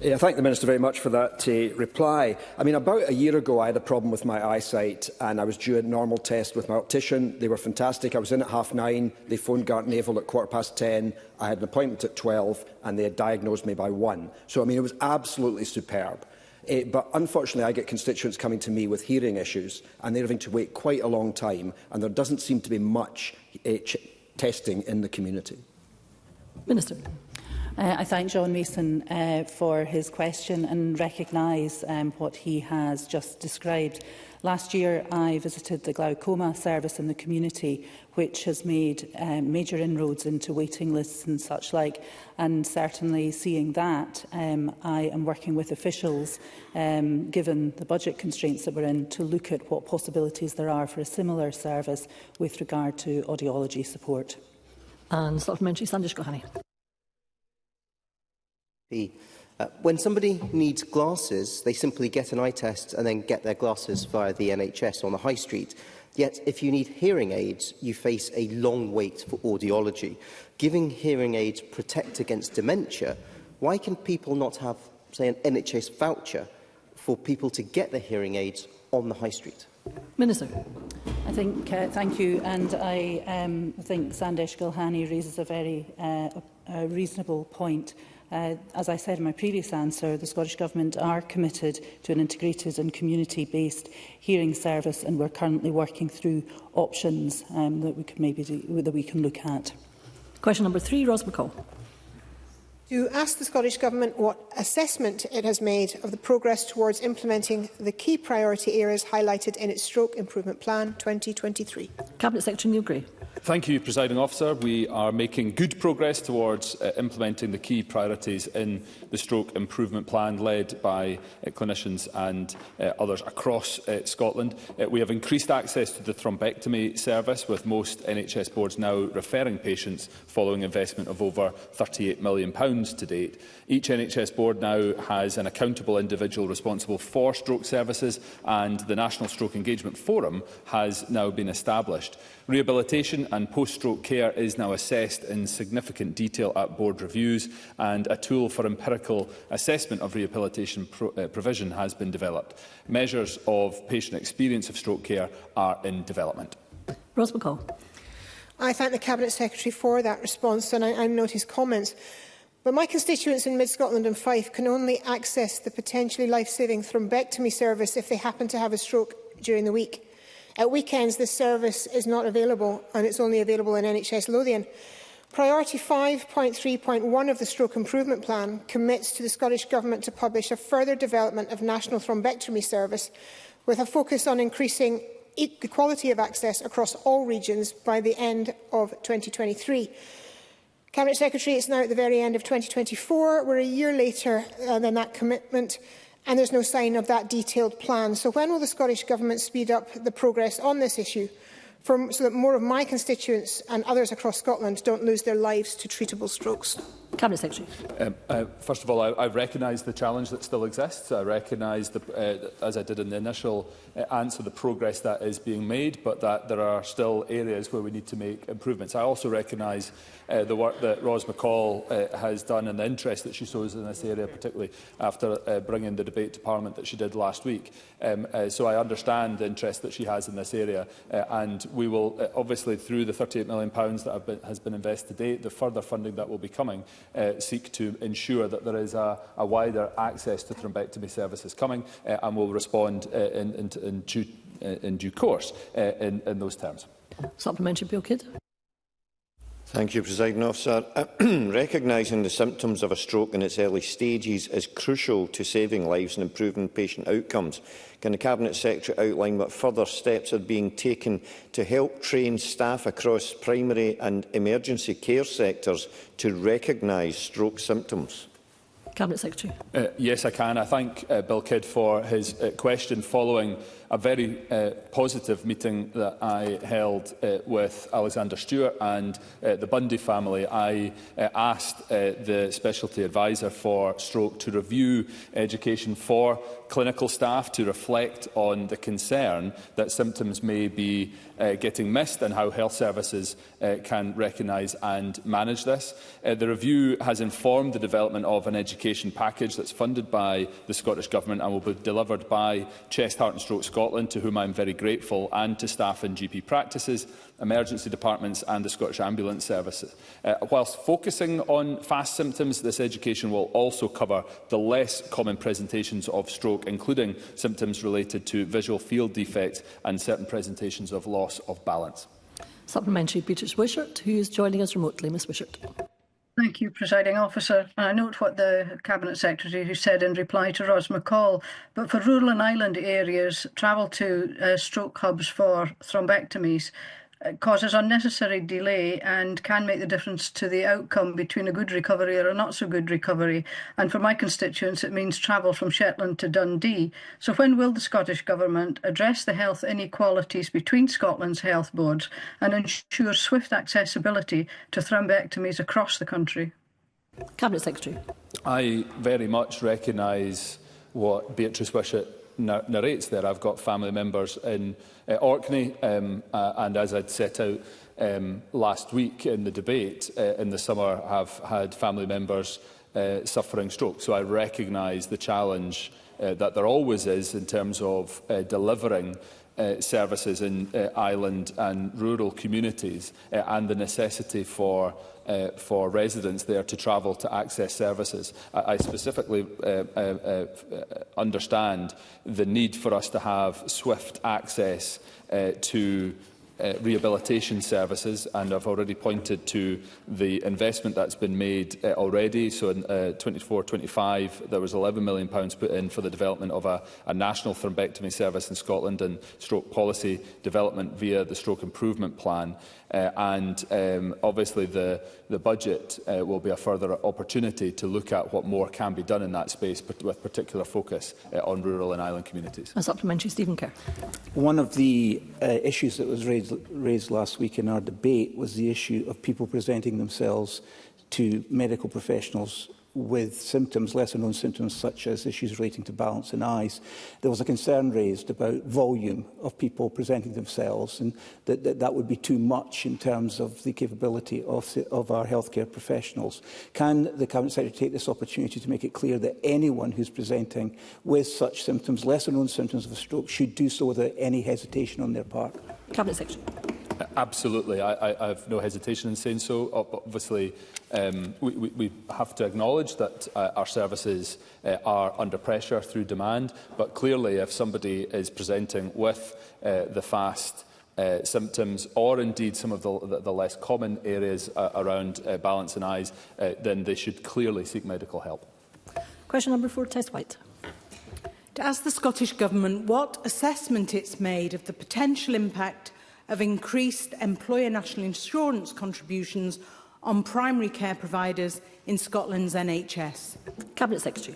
Speaker 23: I thank the Minister very much for that reply. I mean, about a year ago, I had a problem with my eyesight and I was due a normal test with my optician. They were fantastic. I was in at 9:30. They phoned Gartnavel at 10:15. I had an appointment at 12 and they had diagnosed me by 1. So, I mean, it was absolutely superb. But unfortunately, I get constituents coming to me with hearing issues, and they're having to wait quite a long time, and there doesn't seem to be much testing in the community.
Speaker 1: Minister.
Speaker 22: I thank John Mason for his question and recognise what he has just described. Last year, I visited the glaucoma service in the community, which has made major inroads into waiting lists and such like. And certainly seeing that, I am working with officials, given the budget constraints that we're in, to look at what possibilities there are for a similar service with regard to audiology support.
Speaker 1: And supplementary, Sandesh Gohani.
Speaker 24: When somebody needs glasses, they simply get an eye test and then get their glasses via the NHS on the high street. Yet, if you need hearing aids, you face a long wait for audiology. Giving hearing aids protect against dementia, why can people not have, say, an NHS voucher for people to get their hearing aids on the high street?
Speaker 1: Minister.
Speaker 22: I think, thank you, and I think Sandesh Gulhani raises a very reasonable point. As I said in my previous answer, the Scottish Government are committed to an integrated and community-based hearing service, and we're currently working through options that we can look at.
Speaker 1: Question number 3, Ros McCall.
Speaker 5: to ask the Scottish Government what assessment it has made of the progress towards implementing the key priority areas highlighted in its Stroke Improvement Plan 2023.
Speaker 1: Cabinet Secretary Neil Gray.
Speaker 6: Thank you, Presiding Officer. We are making good progress towards implementing the key priorities in the Stroke Improvement Plan led by clinicians and others across Scotland. We have increased access to the thrombectomy service, with most NHS boards now referring patients following investment of over £38 million to date. Each NHS board now has an accountable individual responsible for stroke services, and the National Stroke Engagement Forum has now been established. Rehabilitation and post-stroke care is now assessed in significant detail at board reviews, and a tool for empirical assessment of rehabilitation provision has been developed. Measures of patient experience of stroke care are in development.
Speaker 1: Ros McCall.
Speaker 5: I thank the Cabinet Secretary for that response, and I note his comments. But my constituents in Mid-Scotland and Fife can only access the potentially life-saving thrombectomy service if they happen to have a stroke during the week. At weekends, this service is not available, and it's only available in NHS Lothian. Priority 5.3.1 of the Stroke Improvement Plan commits to the Scottish Government to publish a further development of national thrombectomy service, with a focus on increasing the quality of access across all regions by the end of 2023. Cabinet Secretary, it's now at the very end of 2024. We're a year later than that commitment, and there's no sign of that detailed plan. So when will the Scottish Government speed up the progress on this issue so that more of my constituents and others across Scotland don't lose their lives to treatable strokes?
Speaker 1: Cabinet Secretary.
Speaker 6: First of all, I recognise the challenge that still exists. I recognise, as I did in the initial answer, the progress that is being made, but that there are still areas where we need to make improvements. I also recognise the work that Ros McCall has done and the interest that she shows in this area, particularly after bringing the debate to Parliament that she did last week. So I understand the interest that she has in this area, and we will, obviously, through the £38 million that has been invested to date, the further funding that will be coming, seek to ensure that there is a wider access to thrombectomy services coming, and will respond in due course in those terms.
Speaker 1: Supplementary, Bill Kidd.
Speaker 8: Thank you, Presiding Officer. Recognising the symptoms of a stroke in its early stages is crucial to saving lives and improving patient outcomes. Can the Cabinet Secretary outline what further steps are being taken to help train staff across primary and emergency care sectors to recognise stroke symptoms?
Speaker 1: Cabinet Secretary.
Speaker 6: Yes, I can. I thank Bill Kidd for his question following a very positive meeting that I held with Alexander Stewart and the Bundy family. I asked the Specialty Advisor for Stroke to review education for clinical staff to reflect on the concern that symptoms may be getting missed and how health services can recognise and manage this. The review has informed the development of an education package that's funded by the Scottish Government and will be delivered by Chest, Heart and Stroke Scotland, to whom I am very grateful, and to staff in GP practices, emergency departments and the Scottish Ambulance Services. Whilst focusing on fast symptoms, this education will also cover the less common presentations of stroke, including symptoms related to visual field defects and certain presentations of loss of balance.
Speaker 1: Supplementary, Beatrice Wishart, who is joining us remotely. Ms Wishart.
Speaker 9: Thank you, Presiding Officer. I note what the Cabinet Secretary said in reply to Ros McCall, but for rural and island areas, travel to stroke hubs for thrombectomies causes unnecessary delay and can make the difference to the outcome between a good recovery or a not so good recovery. And for my constituents, it means travel from Shetland to Dundee. So when will the Scottish Government address the health inequalities between Scotland's health boards and ensure swift accessibility to thrombectomies across the country?
Speaker 1: Cabinet Secretary.
Speaker 6: I very much recognise what Beatrice Wishart narrates there. I've got family members in Orkney, and as I'd set out last week in the debate in the summer, have had family members suffering stroke. So I recognise the challenge that there always is in terms of delivering services in island and rural communities, and the necessity for residents there to travel to access services. I specifically understand the need for us to have swift access to rehabilitation services, and I've already pointed to the investment that's been made already. So in 24-25 there was £11 million put in for the development of a national thrombectomy service in Scotland and stroke policy development via the Stroke Improvement Plan. Obviously the budget will be a further opportunity to look at what more can be done in that space, with particular focus on rural and island communities.
Speaker 1: A supplementary, Stephen Kerr.
Speaker 10: One of the issues that was raised last week in our debate was the issue of people presenting themselves to medical professionals with symptoms, lesser-known symptoms, such as issues relating to balance in eyes. There was a concern raised about volume of people presenting themselves, and that would be too much in terms of the capability of our healthcare professionals. Can the Cabinet Secretary take this opportunity to make it clear that anyone who's presenting with such symptoms, lesser-known symptoms of a stroke, should do so without any hesitation on their part?
Speaker 1: Cabinet Secretary.
Speaker 6: Absolutely. I have no hesitation in saying so. Obviously, we have to acknowledge that our services are under pressure through demand, but clearly if somebody is presenting with the FAST symptoms, or indeed some of the less common areas around balance in eyes, then they should clearly seek medical help.
Speaker 1: Question number 4, Tess White.
Speaker 11: To ask the Scottish Government what assessment it's made of the potential impact of increased employer national insurance contributions on primary care providers in Scotland's NHS.
Speaker 1: Cabinet Secretary.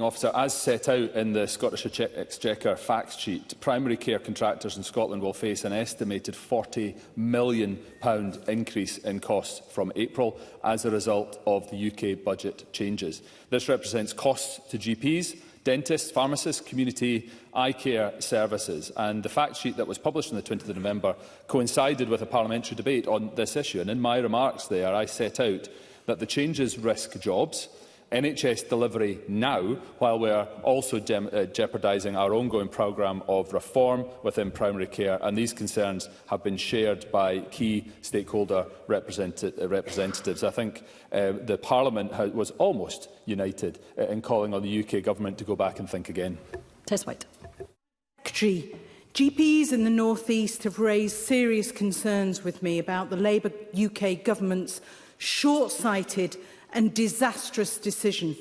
Speaker 6: Officer, as set out in the Scottish Exchequer fact sheet, primary care contractors in Scotland will face an estimated £40 million increase in costs from April as a result of the UK budget changes. This represents costs to GPs, dentists, pharmacists, community eye care services, and the fact sheet that was published on the 20th of November coincided with a parliamentary debate on this issue, and in my remarks there I set out that the changes risk jobs, NHS delivery now, while we are also jeopardising our ongoing programme of reform within primary care, and these concerns have been shared by key stakeholder representatives. I think the Parliament was almost united in calling on the UK Government to go back and think again.
Speaker 1: Tess White.
Speaker 11: Secretary, GPs in the North East have raised serious concerns with me about the Labour UK Government's short-sighted and disastrous decision.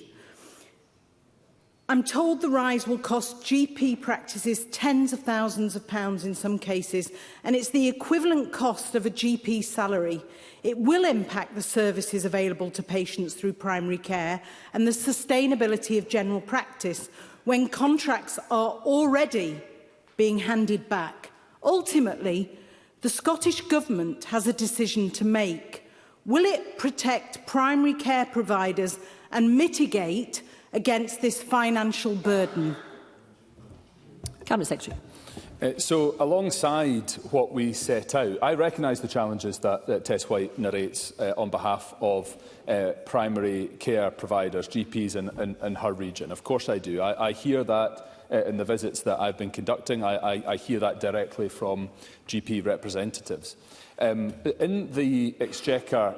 Speaker 11: I'm told the rise will cost GP practices tens of thousands of pounds in some cases, and it's the equivalent cost of a GP salary. It will impact the services available to patients through primary care and the sustainability of general practice when contracts are already being handed back. Ultimately, the Scottish Government has a decision to make. Will it protect primary care providers and mitigate against this financial burden?
Speaker 1: Cabinet Secretary.
Speaker 6: So, alongside what we set out, I recognise the challenges that Tess White narrates on behalf of primary care providers, GPs in her region. Of course I do. I hear that in the visits that I've been conducting. I hear that directly from GP representatives. In the Exchequer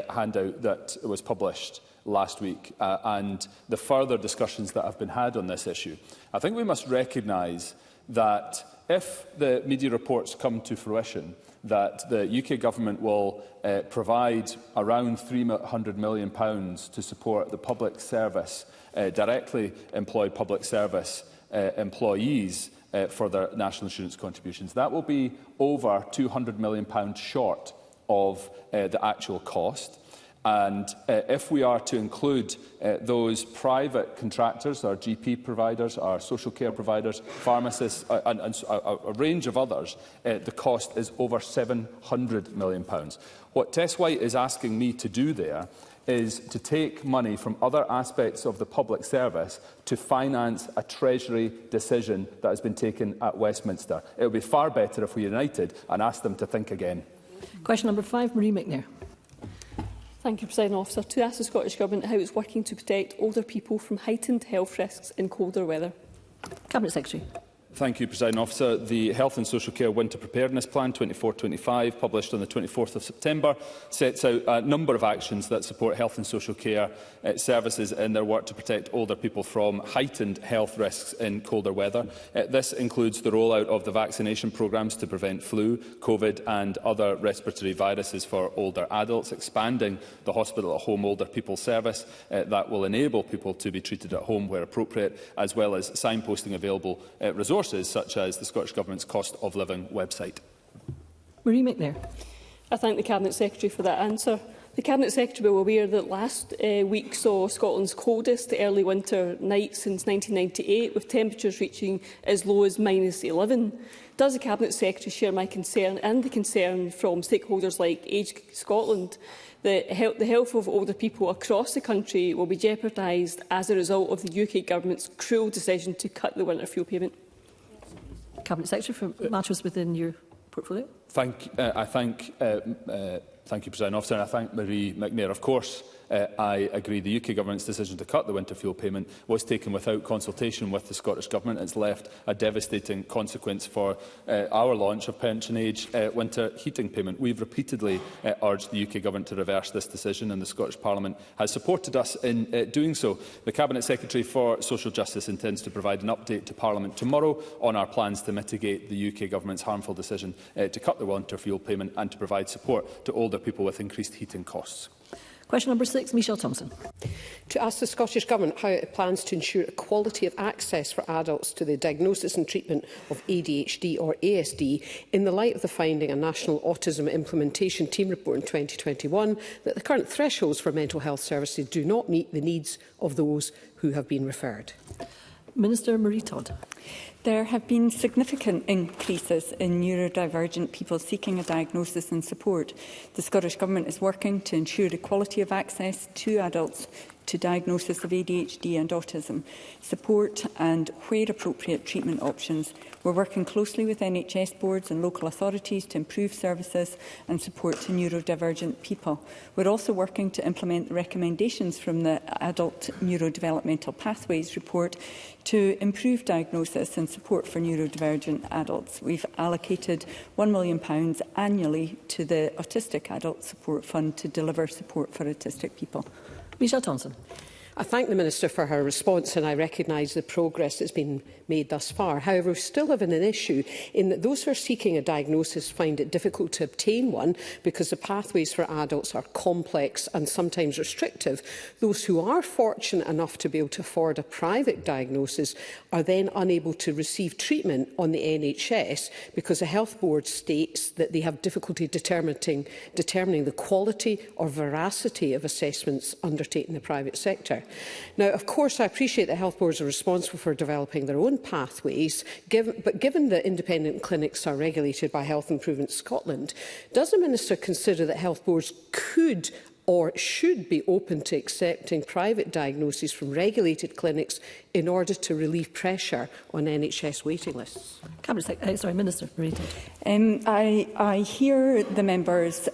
Speaker 6: handout that was published last week and the further discussions that have been had on this issue, I think we must recognise that if the media reports come to fruition, that the UK Government will provide around £300 million to support the public service, directly employed public service employees for their national insurance contributions. That will be over £200 million short of the actual cost. And if we are to include those private contractors, our GP providers, our social care providers, pharmacists and a range of others, the cost is over £700 million. What Tess White is asking me to do there is to take money from other aspects of the public service to finance a Treasury decision that has been taken at Westminster. It would be far better if we united and asked them to think again.
Speaker 1: Question number 5, Marie McNair.
Speaker 12: Thank you, President Officer. To ask the Scottish Government how it's working to protect older people from heightened health risks in colder weather.
Speaker 1: Cabinet Secretary.
Speaker 6: Thank you, Presiding Officer. The Health and Social Care Winter Preparedness Plan 24-25, published on the 24th of September, sets out a number of actions that support health and social care services in their work to protect older people from heightened health risks in colder weather. This includes the rollout of the vaccination programmes to prevent flu, COVID and other respiratory viruses for older adults, expanding the Hospital at Home Older People Service that will enable people to be treated at home where appropriate, as well as signposting available resources such as the Scottish Government's Cost of Living website.
Speaker 1: Marie McNair.
Speaker 12: I thank the Cabinet Secretary for that answer. The Cabinet Secretary will be aware that last week saw Scotland's coldest early winter night since 1998, with temperatures reaching as low as -11. Does the Cabinet Secretary share my concern and the concern from stakeholders like Age Scotland that the health of older people across the country will be jeopardised as a result of the UK Government's cruel decision to cut the winter fuel payment?
Speaker 1: Cabinet Secretary for matters within your portfolio.
Speaker 6: Thank you, Presiding Officer, and I thank Marie McNair. Of course, I agree the UK Government's decision to cut the winter fuel payment was taken without consultation with the Scottish Government. It's left a devastating consequence for our launch of pension age winter heating payment. We've repeatedly urged the UK Government to reverse this decision, and the Scottish Parliament has supported us in doing so. The Cabinet Secretary for Social Justice intends to provide an update to Parliament tomorrow on our plans to mitigate the UK Government's harmful decision to cut the winter fuel payment and to provide support to older people with increased heating costs.
Speaker 1: Question number 6, Michelle Thompson.
Speaker 3: To ask the Scottish Government how it plans to ensure equality of access for adults to the diagnosis and treatment of ADHD or ASD in the light of the finding a National Autism Implementation Team report in 2021 that the current thresholds for mental health services do not meet the needs of those who have been referred.
Speaker 1: Minister Marie Todd.
Speaker 13: There have been significant increases in neurodivergent people seeking a diagnosis and support. The Scottish Government is working to ensure equality of access to adults to diagnosis of ADHD and autism, support and, where appropriate, treatment options. We're working closely with NHS boards and local authorities to improve services and support to neurodivergent people. We're also working to implement the recommendations from the Adult Neurodevelopmental Pathways report to improve diagnosis and support for neurodivergent adults. We've allocated £1 million annually to the Autistic Adult Support Fund to deliver support for autistic people.
Speaker 1: Michelle Thompson.
Speaker 3: I thank the Minister for her response and I recognise the progress that's been made thus far. However, we still have an issue in that those who are seeking a diagnosis find it difficult to obtain one because the pathways for adults are complex and sometimes restrictive. Those who are fortunate enough to be able to afford a private diagnosis are then unable to receive treatment on the NHS because the Health Board states that they have difficulty determining the quality or veracity of assessments undertaken in the private sector. Now, of course, I appreciate that health boards are responsible for developing their own pathways, but given that independent clinics are regulated by Health Improvement Scotland, does the Minister consider that health boards could or should be open to accepting private diagnoses from regulated clinics in order to relieve pressure on NHS waiting lists?
Speaker 1: Minister Marita.
Speaker 13: I hear the member's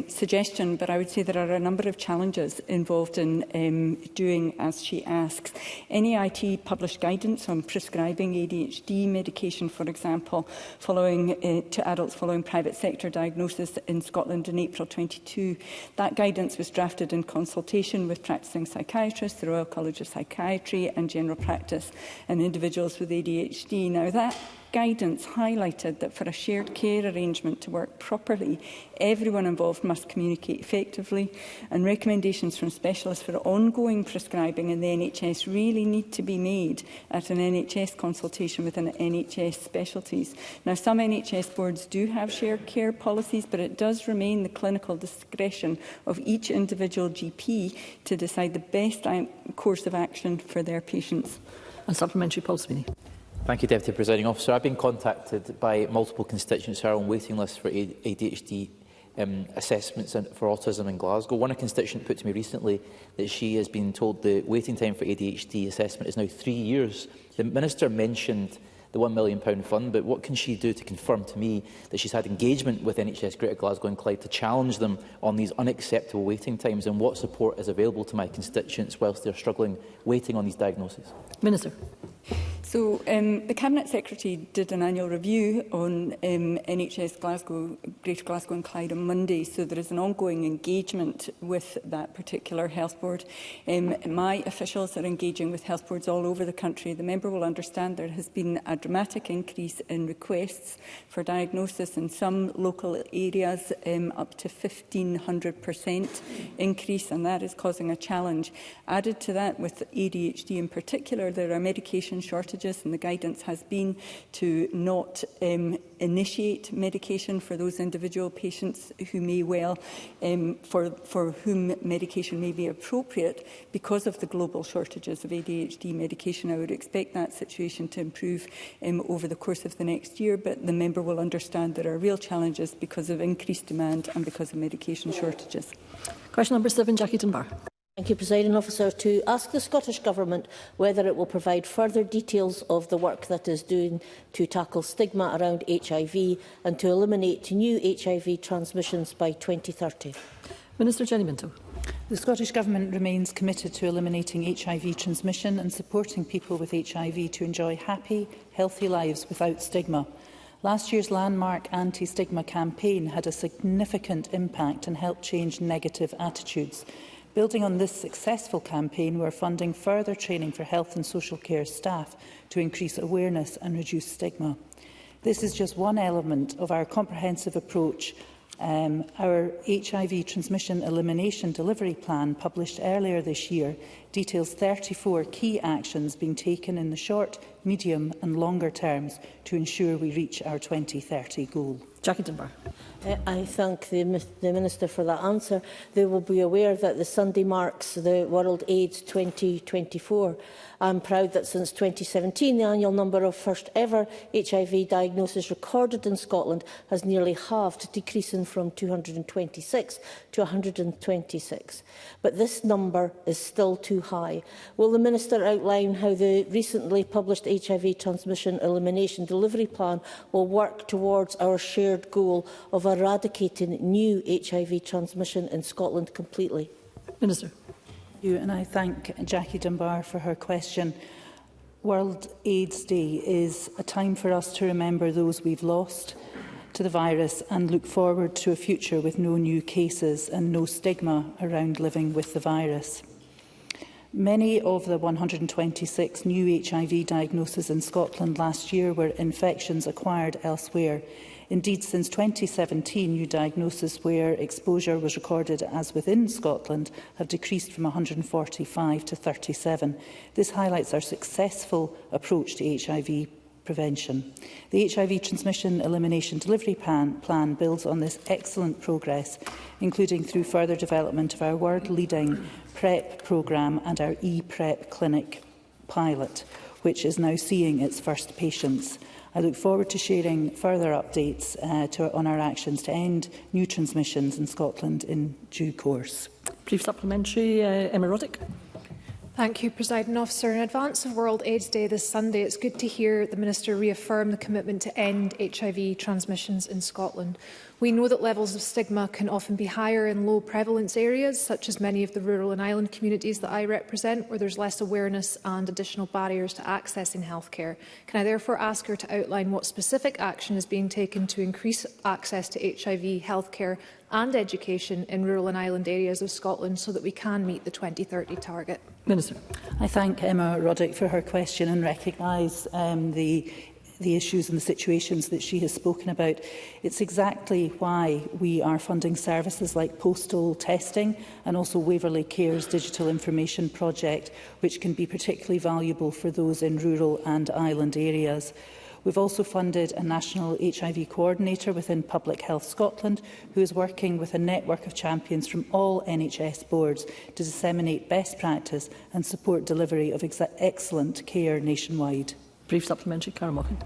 Speaker 13: suggestion, but I would say there are a number of challenges involved in doing as she asks. NAIT published guidance on prescribing ADHD medication, for example, to adults following private sector diagnosis in Scotland in April 2022. That guidance was drafted in consultation with practising psychiatrists, the Royal College of Psychiatry and General Practice and individuals with ADHD. Now, that guidance highlighted that for a shared care arrangement to work properly, everyone involved must communicate effectively, and recommendations from specialists for ongoing prescribing in the NHS really need to be made at an NHS consultation with an NHS specialties. Now, some NHS boards do have shared care policies, but it does remain the clinical discretion of each individual GP to decide the best course of action for their patients.
Speaker 1: And supplementary, Paul Sweeney.
Speaker 14: Thank you, Deputy Presiding Officer. I've been contacted by multiple constituents who are on waiting lists for ADHD assessments for autism in Glasgow. One constituent put to me recently that she has been told the waiting time for ADHD assessment is now 3 years. The Minister mentioned the £1 million fund, but what can she do to confirm to me that she's had engagement with NHS Greater Glasgow and Clyde to challenge them on these unacceptable waiting times, and what support is available to my constituents whilst they're struggling waiting on these diagnoses?
Speaker 1: Minister.
Speaker 13: So the Cabinet Secretary did an annual review on NHS Glasgow, Greater Glasgow and Clyde on Monday, so there is an ongoing engagement with that particular health board. My officials are engaging with health boards all over the country. The member will understand there has been a dramatic increase in requests for diagnosis in some local areas, up to 1,500% increase, and that is causing a challenge. Added to that, with ADHD in particular, there are medication shortages, and the guidance has been to not initiate medication for those individual patients who may well, for whom medication may be appropriate because of the global shortages of ADHD medication. I would expect that situation to improve over the course of the next year, but the member will understand there are real challenges because of increased demand and because of medication shortages.
Speaker 1: Question number 7, Jackie Dunbar.
Speaker 15: Thank you, Presiding Officer. To ask the Scottish Government whether it will provide further details of the work that is doing to tackle stigma around HIV and to eliminate new HIV transmissions by 2030.
Speaker 1: Minister Jenny Minto.
Speaker 22: The Scottish Government remains committed to eliminating HIV transmission and supporting people with HIV to enjoy happy, healthy lives without stigma. Last year's landmark anti-stigma campaign had a significant impact and helped change negative attitudes. Building on this successful campaign, we are funding further training for health and social care staff to increase awareness and reduce stigma. This is just one element of our comprehensive approach. Our HIV transmission elimination delivery plan, published earlier this year, details 34 key actions being taken in the short, medium and longer terms to ensure we reach our 2030 goal.
Speaker 1: Jackie Dunbar.
Speaker 15: I thank the Minister for that answer. They will be aware that the Sunday marks the World AIDS 2024. I'm proud that since 2017, the annual number of first ever HIV diagnoses recorded in Scotland has nearly halved, decreasing from 226 to 126. But this number is still too high. Will the Minister outline how the recently published HIV transmission elimination delivery plan will work towards our shared goal of eradicating new HIV transmission in Scotland completely?
Speaker 1: Minister.
Speaker 22: And I thank Jackie Dunbar for her question. World AIDS Day is a time for us to remember those we've lost to the virus and look forward to a future with no new cases and no stigma around living with the virus. Many of the 126 new HIV diagnoses in Scotland last year were infections acquired elsewhere. Indeed, since 2017, new diagnoses where exposure was recorded as within Scotland have decreased from 145 to 37. This highlights our successful approach to HIV prevention. The HIV Transmission Elimination Delivery Plan builds on this excellent progress, including through further development of our world-leading PrEP programme and our ePrEP clinic pilot, which is now seeing its first patients. I look forward to sharing further updates on our actions to end new transmissions in Scotland in due course.
Speaker 1: Brief supplementary, Emma Roddick.
Speaker 17: Thank you, Presiding Officer. In advance of World AIDS Day this Sunday, it's good to hear the Minister reaffirm the commitment to end HIV transmissions in Scotland. We know that levels of stigma can often be higher in low prevalence areas, such as many of the rural and island communities that I represent, where there's less awareness and additional barriers to accessing healthcare. Can I therefore ask her to outline what specific action is being taken to increase access to HIV healthcare and education in rural and island areas of Scotland so that we can meet the 2030 target?
Speaker 1: Minister.
Speaker 22: I thank Emma Roddick for her question and recognise the issues and the situations that she has spoken about. It's exactly why we are funding services like postal testing and also Waverley Care's digital information project, which can be particularly valuable for those in rural and island areas. We've also funded a national HIV coordinator within Public Health Scotland, who is working with a network of champions from all NHS boards to disseminate best practice and support delivery of excellent care nationwide.
Speaker 1: Brief supplementary, Cara Mockin.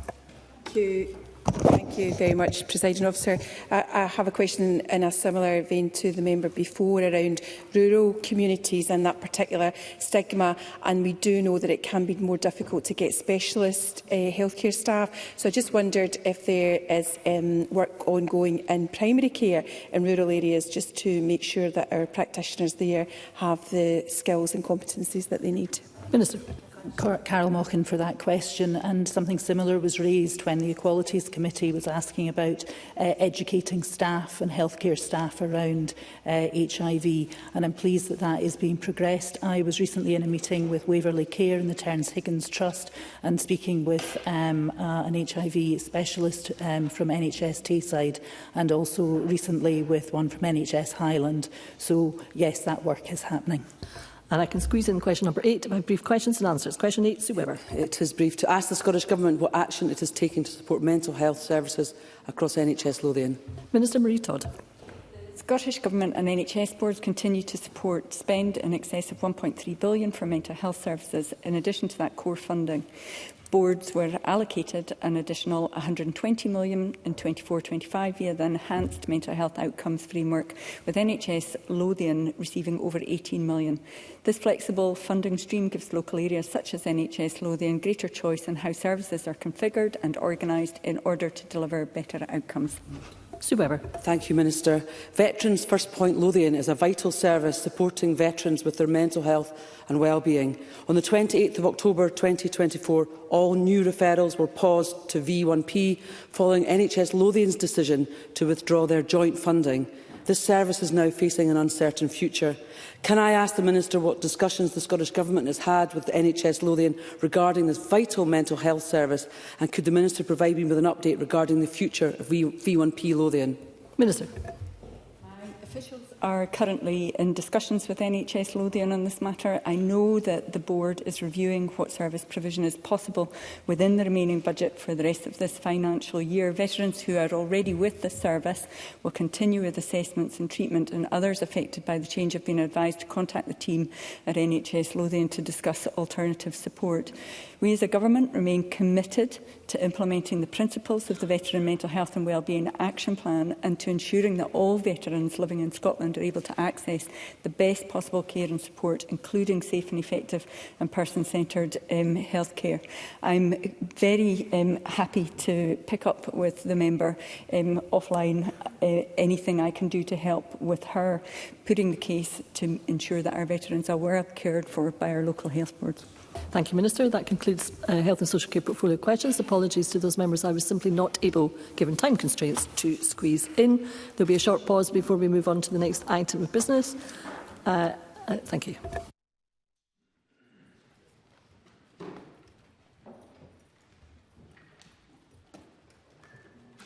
Speaker 18: Thank you very much, Presiding Officer. I have a question in a similar vein to the member before around rural communities and that particular stigma, and we do know that it can be more difficult to get specialist healthcare staff. So I just wondered if there is work ongoing in primary care in rural areas just to make sure that our practitioners there have the skills and competencies that they need.
Speaker 1: Minister.
Speaker 22: Carol Mochan for that question, and something similar was raised when the Equalities Committee was asking about educating staff and healthcare staff around HIV, and I'm pleased that that is being progressed. I was recently in a meeting with Waverley Care and the Terence Higgins Trust and speaking with an HIV specialist from NHS Tayside, and also recently with one from NHS Highland. So yes, that work is happening.
Speaker 1: And I can squeeze in question number 8 by brief questions and answers. Question 8, Sue Webber.
Speaker 7: It is brief. To ask the Scottish Government what action it is taking to support mental health services across NHS Lothian.
Speaker 1: Minister Marie Todd.
Speaker 13: The Scottish Government and NHS boards continue to support spend in excess of £1.3 billion for mental health services, in addition to that core funding. Boards were allocated an additional £120 million in 24-25 via the Enhanced Mental Health Outcomes Framework, with NHS Lothian receiving over £18 million. This flexible funding stream gives local areas such as NHS Lothian greater choice in how services are configured and organised in order to deliver better outcomes.
Speaker 1: Sue Webber.
Speaker 7: Thank you, Minister. Veterans First Point Lothian is a vital service supporting veterans with their mental health and well-being. On the 28th of October 2024, all new referrals were paused to V1P following NHS Lothian's decision to withdraw their joint funding. This service is now facing an uncertain future. Can I ask the Minister what discussions the Scottish Government has had with the NHS Lothian regarding this vital mental health service, and could the Minister provide me with an update regarding the future of V1P Lothian?
Speaker 1: Minister.
Speaker 13: Officials are currently in discussions with NHS Lothian on this matter. I know that the board is reviewing what service provision is possible within the remaining budget for the rest of this financial year. Veterans who are already with the service will continue with assessments and treatment, and others affected by the change have been advised to contact the team at NHS Lothian to discuss alternative support. We as a government remain committed to implementing the principles of the Veteran Mental Health and Wellbeing Action Plan and to ensuring that all veterans living in Scotland are able to access the best possible care and support, including safe and effective and person-centred healthcare. I'm very happy to pick up with the member offline anything I can do to help with her putting the case to ensure that our veterans are well cared for by our local health boards.
Speaker 1: Thank you, Minister. That concludes Health and Social Care Portfolio questions. Apologies to those members I was simply not able, given time constraints, to squeeze in. There will be a short pause before we move on to the next item of business. Thank you.